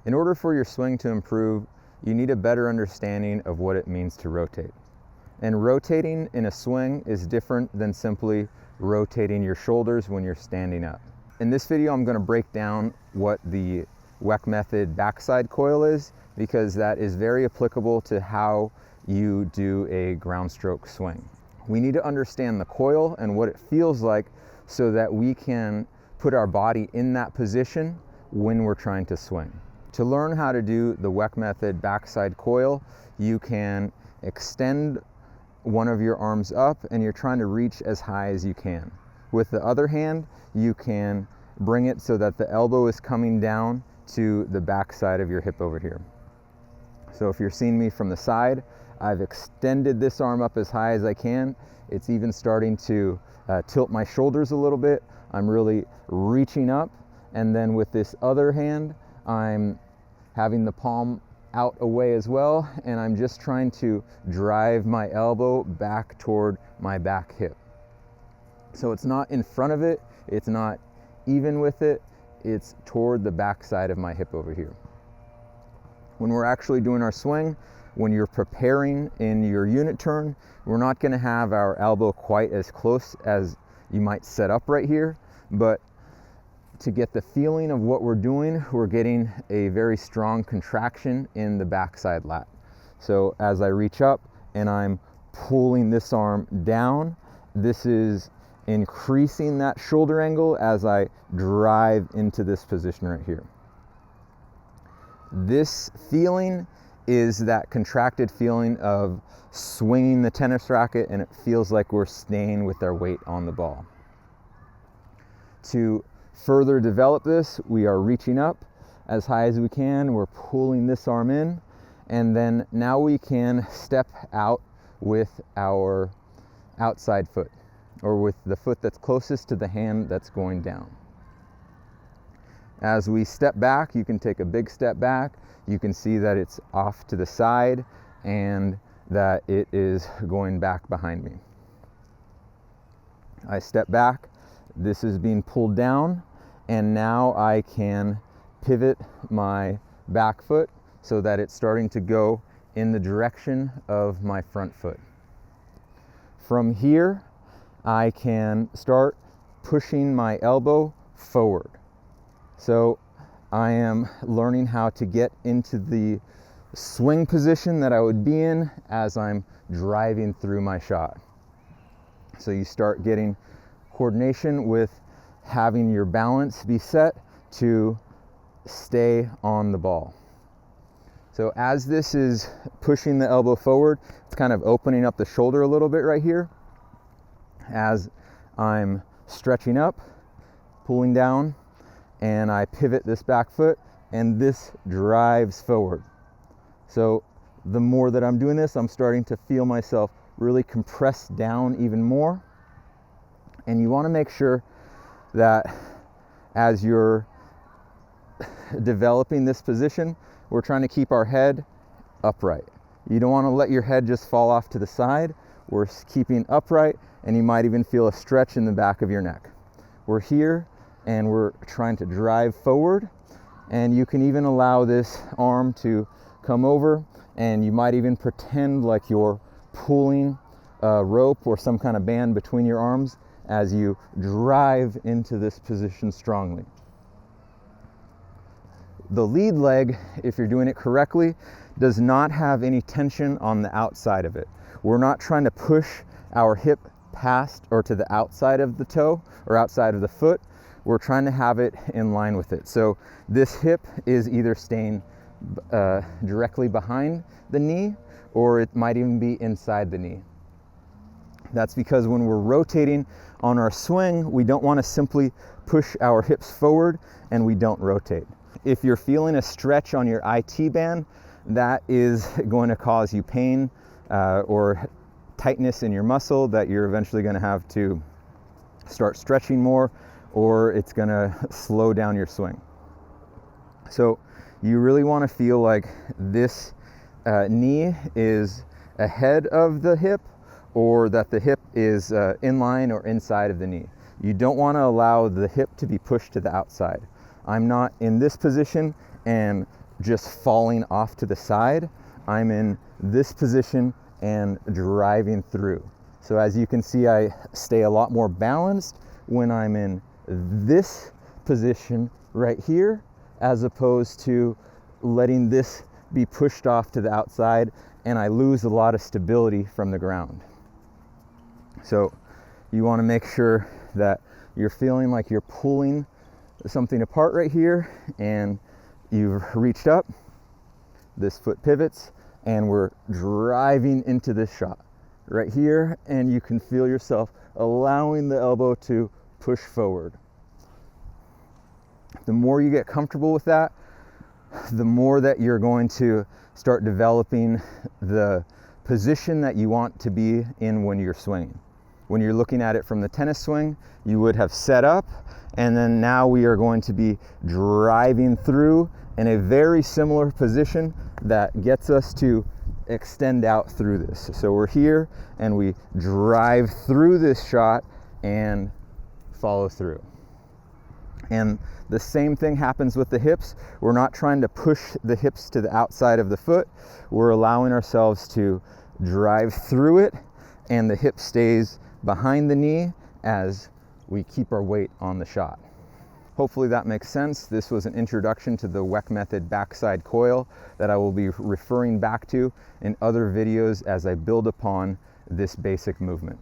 In order for your swing to improve, you need a better understanding of what it means to rotate. And rotating in a swing is different than simply rotating your shoulders when you're standing up. In this video, I'm going to break down what the WeckMethod backside coil is, because that is very applicable to how you do a ground stroke swing. We need to understand the coil and what it feels like so that we can put our body in that position when we're trying to swing. To learn how to do the WeckMethod backside coil, you can extend one of your arms up and you're trying to reach as high as you can. With the other hand, you can bring it so that the elbow is coming down to the back side of your hip over here. So if you're seeing me from the side, I've extended this arm up as high as I can. It's even starting to tilt my shoulders a little bit. I'm really reaching up, and then with this other hand, I'm having the palm out away as well, and I'm just trying to drive my elbow back toward my back hip. So it's not in front of it, it's not even with it, it's toward the back side of my hip over here. When we're actually doing our swing, when you're preparing in your unit turn, we're not going to have our elbow quite as close as you might set up right here, but to get the feeling of what we're doing, we're getting a very strong contraction in the backside lat. So as I reach up and I'm pulling this arm down, this is increasing that shoulder angle as I drive into this position right here. This feeling is that contracted feeling of swinging the tennis racket, and it feels like we're staying with our weight on the ball. To further develop this, we are reaching up as high as we can, we're pulling this arm in, and then now we can step out with our outside foot, or with the foot that's closest to the hand that's going down. As we step back, you can take a big step back. You can see that it's off to the side and that it is going back behind me. I step back, this is being pulled down, and now I can pivot my back foot so that it's starting to go in the direction of my front foot. From here, I can start pushing my elbow forward. So I am learning how to get into the swing position that I would be in as I'm driving through my shot. So you start getting coordination with having your balance be set to stay on the ball. So as this is pushing the elbow forward, it's kind of opening up the shoulder a little bit right here. As I'm stretching up, pulling down, and I pivot this back foot, and this drives forward. So the more that I'm doing this, I'm starting to feel myself really compress down even more. And you want to make sure that as you're developing this position, we're trying to keep our head upright. You don't want to let your head just fall off to the side. We're keeping upright, and you might even feel a stretch in the back of your neck. We're here and we're trying to drive forward, and you can even allow this arm to come over, and you might even pretend like you're pulling a rope or some kind of band between your arms as you drive into this position strongly. The lead leg, if you're doing it correctly, does not have any tension on the outside of it. We're not trying to push our hip past or to the outside of the toe or outside of the foot. We're trying to have it in line with it. So this hip is either staying directly behind the knee, or it might even be inside the knee. That's because when we're rotating on our swing, we don't want to simply push our hips forward and we don't rotate. If you're feeling a stretch on your IT band, that is going to cause you pain or tightness in your muscle that you're eventually going to have to start stretching more, or it's going to slow down your swing. So you really want to feel like this knee is ahead of the hip, or that the hip is in line or inside of the knee. You don't want to allow the hip to be pushed to the outside. I'm not in this position and just falling off to the side. I'm in this position and driving through. So as you can see, I stay a lot more balanced when I'm in this position right here, as opposed to letting this be pushed off to the outside, and I lose a lot of stability from the ground. So you want to make sure that you're feeling like you're pulling something apart right here, and you've reached up, this foot pivots, and we're driving into this shot right here, and you can feel yourself allowing the elbow to push forward. The more you get comfortable with that, the more that you're going to start developing the position that you want to be in when you're swinging. When you're looking at it from the tennis swing, you would have set up, and then now we are going to be driving through in a very similar position that gets us to extend out through this. So we're here and we drive through this shot and follow through. And the same thing happens with the hips. We're not trying to push the hips to the outside of the foot. We're allowing ourselves to drive through it, and the hip stays behind the knee as we keep our weight on the shot. Hopefully that makes sense. This was an introduction to the WeckMethod backside coil that I will be referring back to in other videos as I build upon this basic movement.